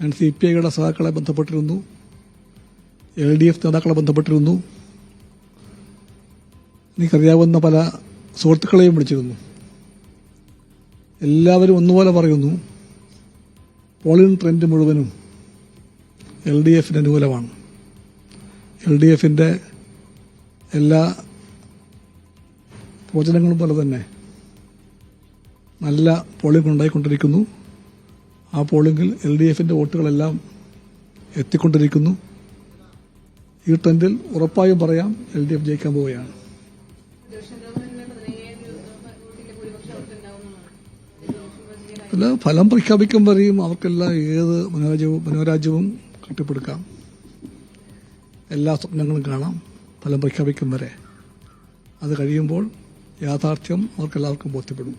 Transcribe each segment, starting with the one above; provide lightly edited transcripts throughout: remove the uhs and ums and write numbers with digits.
ഞാൻ CPIയുടെ സഹാക്കളെ ബന്ധപ്പെട്ടിരുന്നു, LDF നേതാക്കളെ ബന്ധപ്പെട്ടിരുന്നു, എനിക്കറിയാവുന്ന പല സുഹൃത്തുക്കളെയും വിളിച്ചിരുന്നു. എല്ലാവരും ഒന്നുപോലെ പറയുന്നു, പോളിംഗ് ട്രെൻഡ് മുഴുവനും LDFന്റെ അനുകൂലമാണ്. LDFന്റെ എല്ലാ പ്രവചനങ്ങളും പോലെ തന്നെ നല്ല പോളിംഗ് ഉണ്ടായിക്കൊണ്ടിരിക്കുന്നു. ആ പോളിംഗിൽ LDFന്റെ വോട്ടുകളെല്ലാം എത്തിക്കൊണ്ടിരിക്കുന്നു. ഈ ട്രെൻഡിൽ ഉറപ്പായും പറയാം LDF ജയിക്കാൻ പോവുകയാണ്. അല്ല, ഫലം പ്രഖ്യാപിക്കും വരെയും അവർക്കെല്ലാം ഏത് മനോരാജ്യവും കെട്ടിപ്പടുക്കാം, എല്ലാ സ്വപ്നങ്ങളും കാണാം, ഫലം പ്രഖ്യാപിക്കും വരെ. അത് കഴിയുമ്പോൾ യാഥാർത്ഥ്യം അവർക്കെല്ലാവർക്കും ബോധ്യപ്പെടും.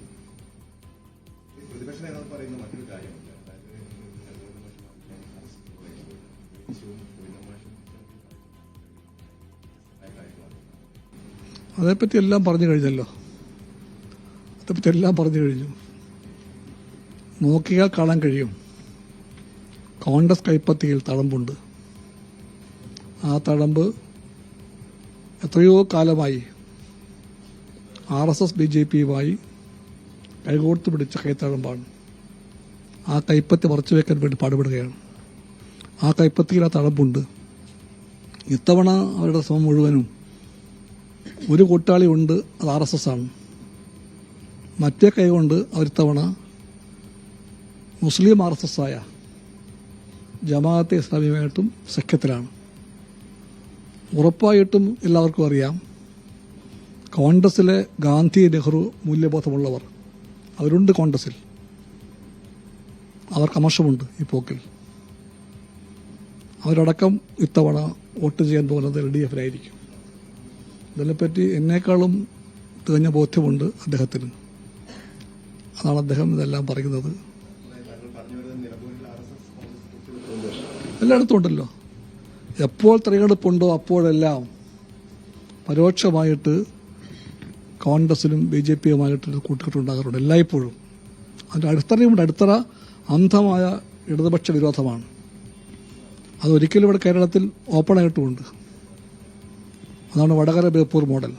അതേപ്പറ്റി എല്ലാം പറഞ്ഞു കഴിഞ്ഞല്ലോ. അതേപ്പറ്റി എല്ലാം പറഞ്ഞു കഴിഞ്ഞു. നോക്കിയാൽ കാണാൻ കഴിയും, കോൺഗ്രസ് കൈപ്പത്തിയിൽ തഴമ്പുണ്ട്. ആ തഴമ്പ് എത്രയോ കാലമായി RSS BJPയുമായി കൈകോർത്ത് പിടിച്ച കൈത്തഴമ്പാണ്. ആ കൈപ്പത്തി മറച്ചു വെക്കാൻ വേണ്ടി പാടുപെടുകയാണ്. ആ കൈപ്പത്തിയിൽ ആ തഴമ്പുണ്ട്. ഇത്തവണ അവരുടെ ശ്രമം മുഴുവനും ഒരു കൂട്ടാളി ഉണ്ട്, അത് RSS ആണ്. മറ്റേ കൈകൊണ്ട് അവരിത്തവണ മുസ്ലിം RSS ആയ ജമാഅത്തെ ഇസ്ലാമിയുമായിട്ടും സഖ്യത്തിലാണ്. ഉറപ്പായിട്ടും എല്ലാവർക്കും അറിയാം, കോൺഗ്രസിലെ ഗാന്ധി നെഹ്റു മൂല്യബോധമുള്ളവർ അവരുണ്ട് കോൺഗ്രസിൽ. അവർക്ക് അമർഷമുണ്ട് ഈ പോക്കിൽ. അവരടക്കം ഇത്തവണ വോട്ട് ചെയ്യാൻ പോകുന്നത് LDFനായിരിക്കും. ഇതിനെപ്പറ്റി എന്നേക്കാളും തികഞ്ഞ ബോധ്യമുണ്ട് അദ്ദേഹത്തിന്. അതാണ് അദ്ദേഹം ഇതെല്ലാം പറയുന്നത്. എല്ലായിടത്തും ഉണ്ടല്ലോ. എപ്പോൾ തെരഞ്ഞെടുപ്പുണ്ടോ അപ്പോഴെല്ലാം പരോക്ഷമായിട്ട് കോൺഗ്രസിനും BJPയുമായിട്ട് കൂട്ടുകെട്ടുണ്ടാകാറുണ്ട്, എല്ലായ്പ്പോഴും. അതിൻ്റെ അടിത്തറയുമുണ്ട്. അടിത്തറ അന്ധമായ ഇടതുപക്ഷ വിരോധമാണ്. അതൊരിക്കലും ഇവിടെ കേരളത്തിൽ ഓപ്പണായിട്ടുമുണ്ട്. അതാണ് വടകര ബേപ്പൂർ മോഡൽ.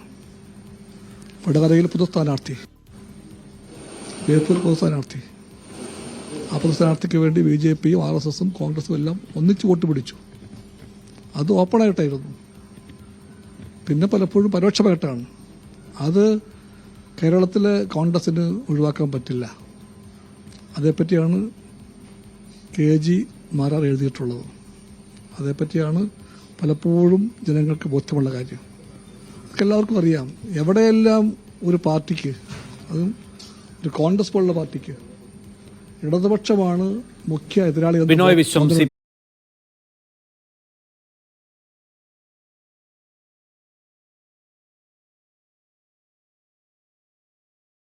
വടകരയിൽ പൊതുസ്ഥാനാർത്ഥി, ബേപ്പൂർ പൊതുസ്ഥാനാർത്ഥി. ആ പൊതുസ്ഥാനാർത്ഥിക്ക് വേണ്ടി BJPയും RSSും കോൺഗ്രസും എല്ലാം ഒന്നിച്ച് വോട്ട് പിടിച്ചു. അത് ഓപ്പണായിട്ടായിരുന്നു. പിന്നെ പലപ്പോഴും പരോക്ഷമായിട്ടാണ്. അത് കേരളത്തിലെ കോൺഗ്രസിന് ഒഴിവാക്കാൻ പറ്റില്ല. അതേപ്പറ്റിയാണ് KG മാരാർ എഴുതിയിട്ടുള്ളത്. അതേപ്പറ്റിയാണ് പലപ്പോഴും ജനങ്ങൾക്ക് ബോധ്യമുള്ള കാര്യം. അതൊക്കെ എല്ലാവർക്കും അറിയാം. എവിടെയെല്ലാം ഒരു പാർട്ടിക്ക്, അതും ഒരു കോൺഗ്രസ് പോലുള്ള പാർട്ടിക്ക്, ഇടതുപക്ഷമാണ് മുഖ്യ എതിരാളി.